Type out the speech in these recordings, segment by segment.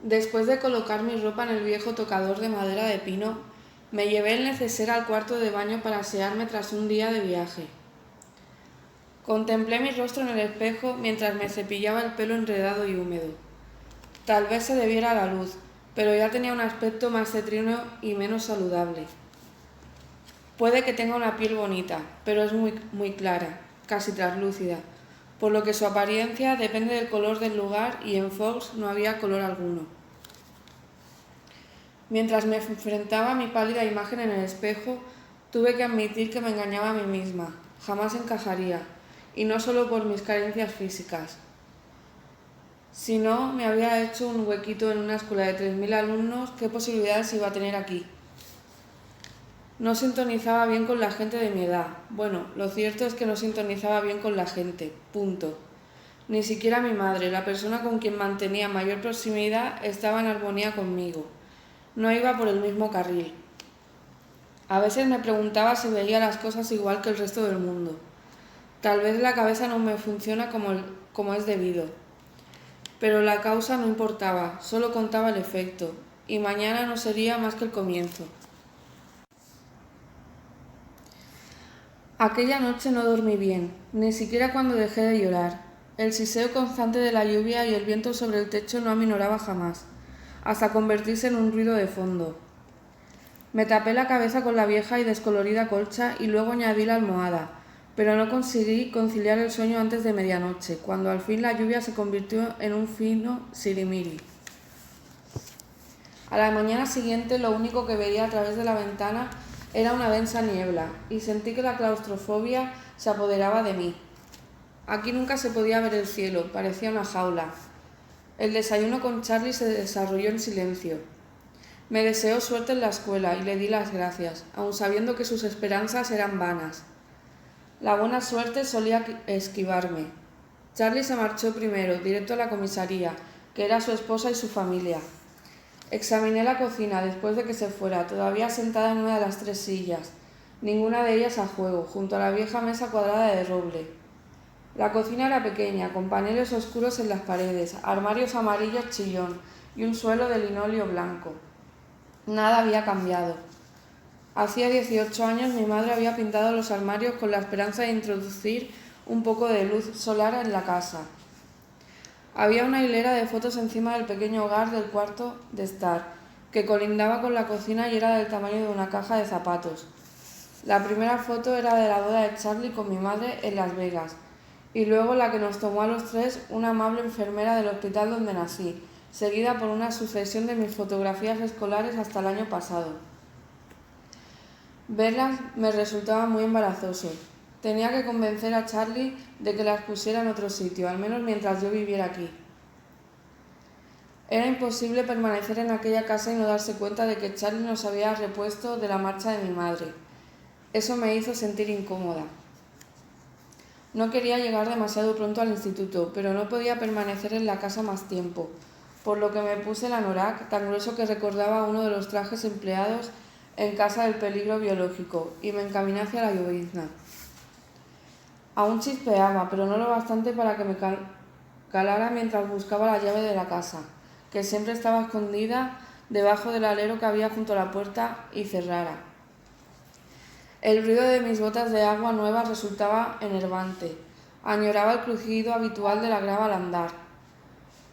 Después de colocar mi ropa en el viejo tocador de madera de pino, me llevé el neceser al cuarto de baño para asearme tras un día de viaje. Contemplé mi rostro en el espejo mientras me cepillaba el pelo enredado y húmedo. Tal vez se debiera a la luz, pero ya tenía un aspecto más cetrino y menos saludable. Puede que tenga una piel bonita, pero es muy clara, casi translúcida, por lo que su apariencia depende del color del lugar y en Fox no había color alguno. Mientras me enfrentaba a mi pálida imagen en el espejo, tuve que admitir que me engañaba a mí misma. Jamás encajaría, y no solo por mis carencias físicas. Si no me había hecho un huequito en una escuela de 3000 alumnos, ¿qué posibilidades iba a tener aquí? No sintonizaba bien con la gente de mi edad. Bueno, lo cierto es que no sintonizaba bien con la gente. Punto. Ni siquiera mi madre, la persona con quien mantenía mayor proximidad, estaba en armonía conmigo. No iba por el mismo carril. A veces me preguntaba si veía las cosas igual que el resto del mundo. Tal vez la cabeza no me funciona como es debido. Pero la causa no importaba, solo contaba el efecto, y mañana no sería más que el comienzo. Aquella noche no dormí bien, ni siquiera cuando dejé de llorar. El siseo constante de la lluvia y el viento sobre el techo no aminoraba jamás, hasta convertirse en un ruido de fondo. Me tapé la cabeza con la vieja y descolorida colcha y luego añadí la almohada, pero no conseguí conciliar el sueño antes de medianoche, cuando al fin la lluvia se convirtió en un fino sirimiri. A la mañana siguiente lo único que veía a través de la ventana era una densa niebla, y sentí que la claustrofobia se apoderaba de mí. Aquí nunca se podía ver el cielo, parecía una jaula. El desayuno con Charlie se desarrolló en silencio. Me deseó suerte en la escuela y le di las gracias, aun sabiendo que sus esperanzas eran vanas. La buena suerte solía esquivarme. Charlie se marchó primero, directo a la comisaría, que era su esposa y su familia. Examiné la cocina después de que se fuera, todavía sentada en una de las 3 sillas, ninguna de ellas a juego, junto a la vieja mesa cuadrada de roble. La cocina era pequeña, con paneles oscuros en las paredes, armarios amarillos chillón y un suelo de linóleo blanco. Nada había cambiado. Hacía 18 años mi madre había pintado los armarios con la esperanza de introducir un poco de luz solar en la casa. Había una hilera de fotos encima del pequeño hogar del cuarto de estar, que colindaba con la cocina y era del tamaño de una caja de zapatos. La primera foto era de la boda de Charlie con mi madre en Las Vegas, y luego la que nos tomó a los 3 una amable enfermera del hospital donde nací, seguida por una sucesión de mis fotografías escolares hasta el año pasado. Verlas me resultaba muy embarazoso. Tenía que convencer a Charlie de que las pusiera en otro sitio, al menos mientras yo viviera aquí. Era imposible permanecer en aquella casa y no darse cuenta de que Charlie nos había repuesto de la marcha de mi madre. Eso me hizo sentir incómoda. No quería llegar demasiado pronto al instituto, pero no podía permanecer en la casa más tiempo, por lo que me puse el anorak, tan grueso que recordaba uno de los trajes empleados en casa del peligro biológico, y me encaminé hacia la llovizna. Aún chispeaba, pero no lo bastante para que me calara mientras buscaba la llave de la casa, que siempre estaba escondida debajo del alero que había junto a la puerta, y cerrara. El ruido de mis botas de agua nuevas resultaba enervante. Añoraba el crujido habitual de la grava al andar.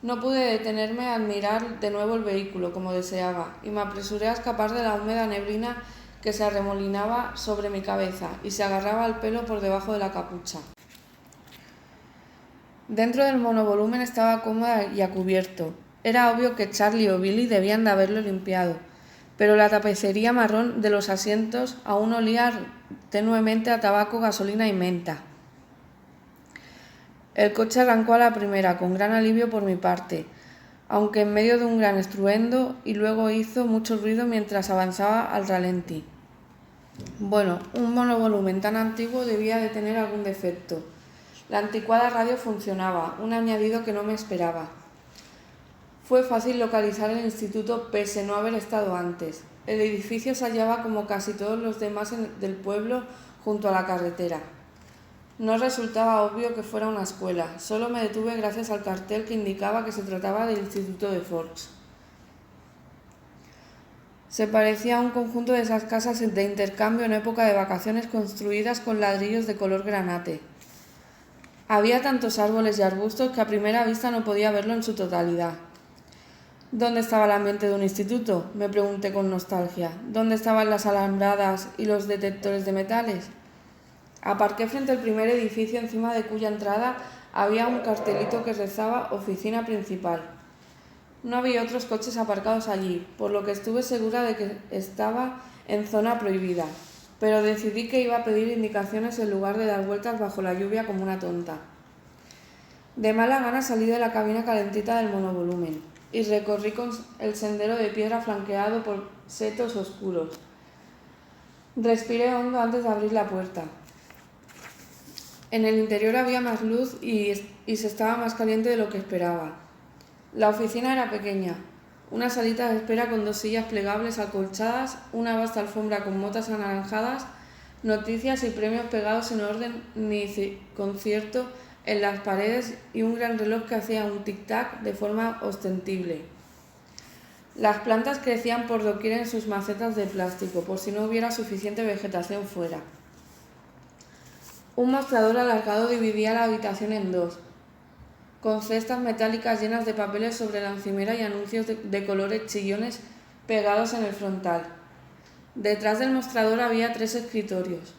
No pude detenerme a admirar de nuevo el vehículo como deseaba, y me apresuré a escapar de la húmeda neblina que se arremolinaba sobre mi cabeza y se agarraba al pelo por debajo de la capucha. Dentro del monovolumen estaba cómoda y a cubierto. Era obvio que Charlie o Billy debían de haberlo limpiado, pero la tapicería marrón de los asientos aún olía tenuemente a tabaco, gasolina y menta. El coche arrancó a la primera, con gran alivio por mi parte, aunque en medio de un gran estruendo, y luego hizo mucho ruido mientras avanzaba al ralentí. Bueno, un monovolumen tan antiguo debía de tener algún defecto. La anticuada radio funcionaba, un añadido que no me esperaba. Fue fácil localizar el instituto pese no haber estado antes. El edificio se hallaba como casi todos los demás del pueblo junto a la carretera. No resultaba obvio que fuera una escuela, solo me detuve gracias al cartel que indicaba que se trataba del Instituto de Forks. Se parecía a un conjunto de esas casas de intercambio en época de vacaciones construidas con ladrillos de color granate. Había tantos árboles y arbustos que a primera vista no podía verlo en su totalidad. ¿Dónde estaba el ambiente de un instituto?, me pregunté con nostalgia. ¿Dónde estaban las alambradas y los detectores de metales? Aparqué frente al primer edificio, encima de cuya entrada había un cartelito que rezaba «Oficina principal». No había otros coches aparcados allí, por lo que estuve segura de que estaba en zona prohibida, pero decidí que iba a pedir indicaciones en lugar de dar vueltas bajo la lluvia como una tonta. De mala gana salí de la cabina calentita del monovolumen y recorrí con el sendero de piedra flanqueado por setos oscuros. Respiré hondo antes de abrir la puerta. En el interior había más luz y se estaba más caliente de lo que esperaba. La oficina era pequeña, una salita de espera con 2 sillas plegables acolchadas, una vasta alfombra con motas anaranjadas, noticias y premios pegados en orden ni concierto en las paredes y un gran reloj que hacía un tic-tac de forma ostensible. Las plantas crecían por doquier en sus macetas de plástico, por si no hubiera suficiente vegetación fuera. Un mostrador alargado dividía la habitación en 2, con cestas metálicas llenas de papeles sobre la encimera y anuncios de colores chillones pegados en el frontal. Detrás del mostrador había 3 escritorios.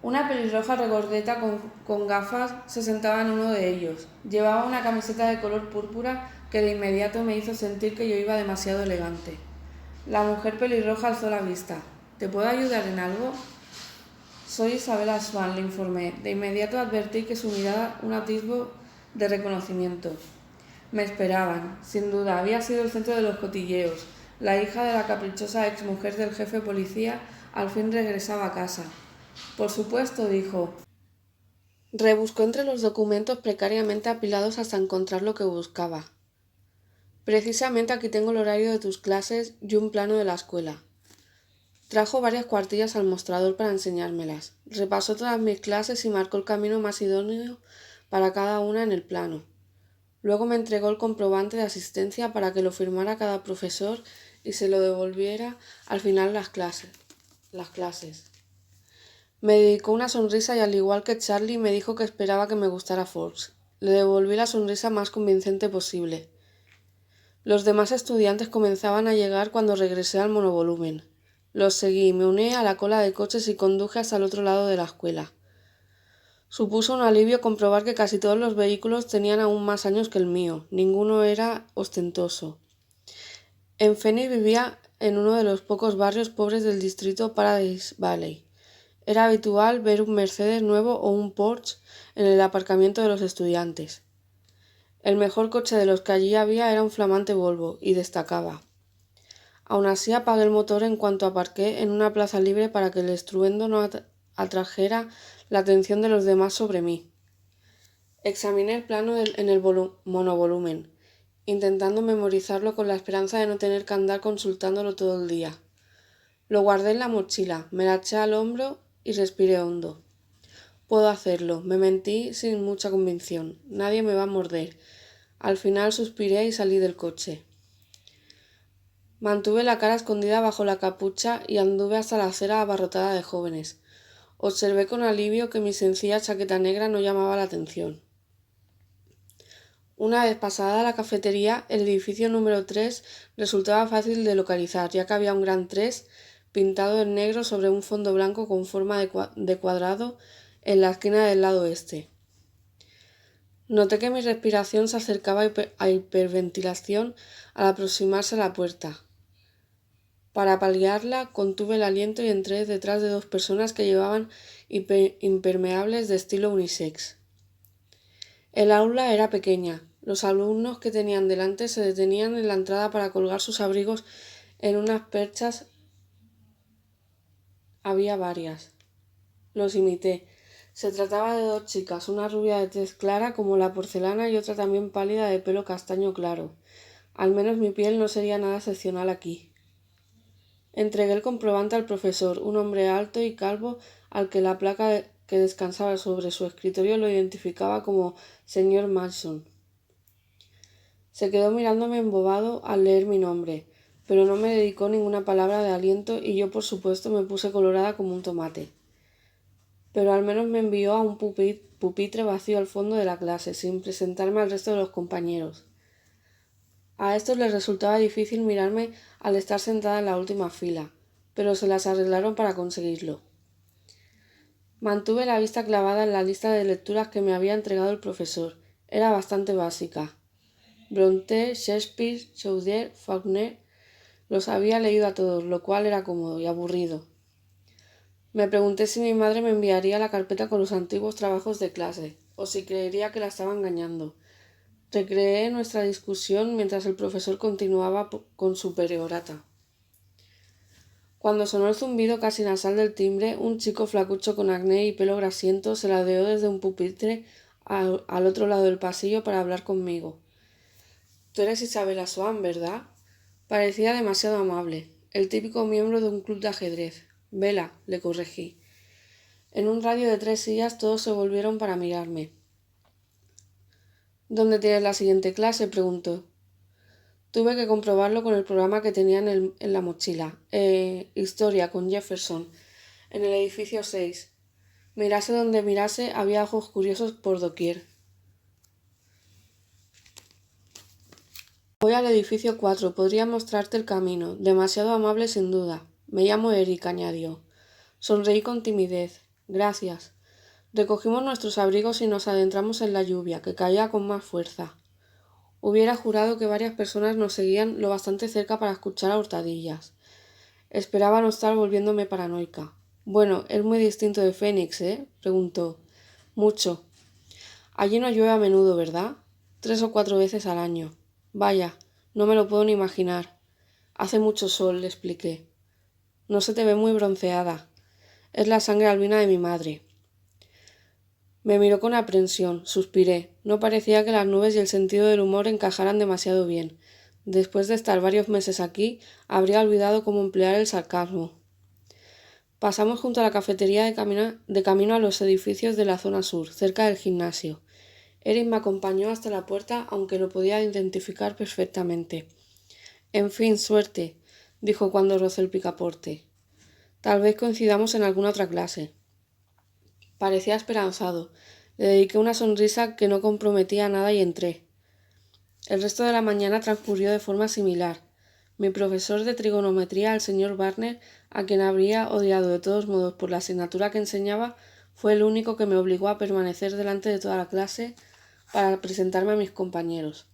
Una pelirroja regordeta con gafas se sentaba en uno de ellos. Llevaba una camiseta de color púrpura que de inmediato me hizo sentir que yo iba demasiado elegante. La mujer pelirroja alzó la vista. «¿Te puedo ayudar en algo?» «Soy Isabella Swan», le informé. De inmediato advertí que su mirada un atisbo de reconocimiento. Me esperaban. Sin duda, había sido el centro de los cotilleos. La hija de la caprichosa exmujer del jefe de policía al fin regresaba a casa. «Por supuesto», dijo. Rebuscó entre los documentos precariamente apilados hasta encontrar lo que buscaba. «Precisamente aquí tengo el horario de tus clases y un plano de la escuela». Trajo varias cuartillas al mostrador para enseñármelas. Repasó todas mis clases y marcó el camino más idóneo para cada una en el plano. Luego me entregó el comprobante de asistencia para que lo firmara cada profesor y se lo devolviera al final las clases. Me dedicó una sonrisa y, al igual que Charlie, me dijo que esperaba que me gustara Forbes. Le devolví la sonrisa más convincente posible. Los demás estudiantes comenzaban a llegar cuando regresé al monovolumen. Los seguí, me uní a la cola de coches y conduje hasta el otro lado de la escuela. Supuso un alivio comprobar que casi todos los vehículos tenían aún más años que el mío. Ninguno era ostentoso. En Phoenix vivía en uno de los pocos barrios pobres del distrito Paradise Valley. Era habitual ver un Mercedes nuevo o un Porsche en el aparcamiento de los estudiantes. El mejor coche de los que allí había era un flamante Volvo, y destacaba. Aún así apagué el motor en cuanto aparqué en una plaza libre para que el estruendo no atrajera la atención de los demás sobre mí. Examiné el plano en el monovolumen, intentando memorizarlo con la esperanza de no tener que andar consultándolo todo el día. Lo guardé en la mochila, me la eché al hombro y respiré hondo. Puedo hacerlo, me mentí sin mucha convicción. Nadie me va a morder. Al final suspiré y salí del coche. Mantuve la cara escondida bajo la capucha y anduve hasta la acera abarrotada de jóvenes. Observé con alivio que mi sencilla chaqueta negra no llamaba la atención. Una vez pasada la cafetería, el edificio número 3 resultaba fácil de localizar, ya que había un gran 3 pintado en negro sobre un fondo blanco con forma de cuadrado en la esquina del lado este. Noté que mi respiración se acercaba a hiperventilación al aproximarse a la puerta. Para paliarla, contuve el aliento y entré detrás de 2 personas que llevaban impermeables de estilo unisex. El aula era pequeña. Los alumnos que tenían delante se detenían en la entrada para colgar sus abrigos en unas perchas. Había varias. Los imité. Se trataba de 2 chicas, una rubia de tez clara como la porcelana y otra también pálida de pelo castaño claro. Al menos mi piel no sería nada excepcional aquí. Entregué el comprobante al profesor, un hombre alto y calvo al que la placa que descansaba sobre su escritorio lo identificaba como señor Mason. Se quedó mirándome embobado al leer mi nombre. pero no me dedicó ninguna palabra de aliento y yo, por supuesto, me puse colorada como un tomate. Pero al menos me envió a un pupitre vacío al fondo de la clase, sin presentarme al resto de los compañeros. A estos les resultaba difícil mirarme al estar sentada en la última fila, pero se las arreglaron para conseguirlo. Mantuve la vista clavada en la lista de lecturas que me había entregado el profesor. Era bastante básica. Brontë, Shakespeare, Chaucer, Faulkner. Los había leído a todos, lo cual era cómodo y aburrido. Me pregunté si mi madre me enviaría la carpeta con los antiguos trabajos de clase, o si creería que la estaba engañando. Recreé nuestra discusión mientras el profesor continuaba con su perorata. Cuando sonó el zumbido casi nasal del timbre, un chico flacucho con acné y pelo grasiento se ladeó desde un pupitre al otro lado del pasillo para hablar conmigo. «Tú eres Isabella Swan, ¿verdad?» Parecía demasiado amable, el típico miembro de un club de ajedrez. «Vela», le corregí. En un radio de 3 sillas todos se volvieron para mirarme. «¿Dónde tienes la siguiente clase?», preguntó. Tuve que comprobarlo con el programa que tenía en la mochila. Historia, con Jefferson, en el edificio 6. Mirase donde mirase, había ojos curiosos por doquier. Voy al edificio 4, podría mostrarte el camino. Demasiado amable sin duda. Me llamo Eric, añadió. Sonreí con timidez. Gracias. Recogimos nuestros abrigos y nos adentramos en la lluvia, que caía con más fuerza. Hubiera jurado que varias personas nos seguían lo bastante cerca para escuchar a hurtadillas. Esperaba no estar volviéndome paranoica. «Bueno, es muy distinto de Phoenix, ¿eh?», preguntó. «Mucho. Allí no llueve a menudo, ¿verdad?» 3 o 4 veces al año. «Vaya, no me lo puedo ni imaginar. Hace mucho sol», le expliqué. «No se te ve muy bronceada. Es la sangre albina de mi madre». Me miró con aprensión, suspiré. No parecía que las nubes y el sentido del humor encajaran demasiado bien. Después de estar varios meses aquí, habría olvidado cómo emplear el sarcasmo. Pasamos junto a la cafetería de camino a los edificios de la zona sur, cerca del gimnasio. Eric me acompañó hasta la puerta, aunque lo podía identificar perfectamente. «En fin, suerte», dijo cuando rozó el picaporte. «Tal vez coincidamos en alguna otra clase». Parecía esperanzado. Le dediqué una sonrisa que no comprometía nada y entré. El resto de la mañana transcurrió de forma similar. Mi profesor de trigonometría, el señor Barner, a quien habría odiado de todos modos por la asignatura que enseñaba, fue el único que me obligó a permanecer delante de toda la clase para presentarme a mis compañeros.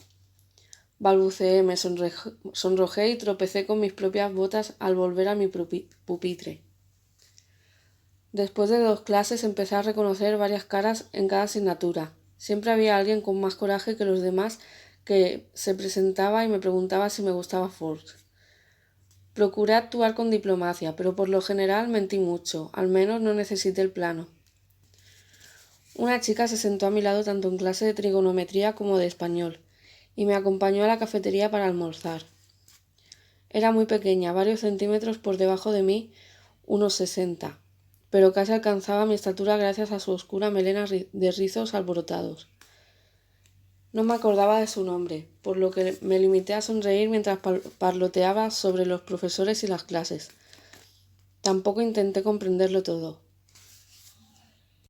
Balbuceé, me sonrojé y tropecé con mis propias botas al volver a mi pupitre. Después de 2 clases empecé a reconocer varias caras en cada asignatura. Siempre había alguien con más coraje que los demás que se presentaba y me preguntaba si me gustaba Ford. Procuré actuar con diplomacia, pero por lo general mentí mucho, al menos no necesité el plano. Una chica se sentó a mi lado tanto en clase de trigonometría como de español, y me acompañó a la cafetería para almorzar. Era muy pequeña, varios centímetros por debajo de mí, unos 60, pero casi alcanzaba mi estatura gracias a su oscura melena de rizos alborotados. No me acordaba de su nombre, por lo que me limité a sonreír mientras parloteaba sobre los profesores y las clases. Tampoco intenté comprenderlo todo.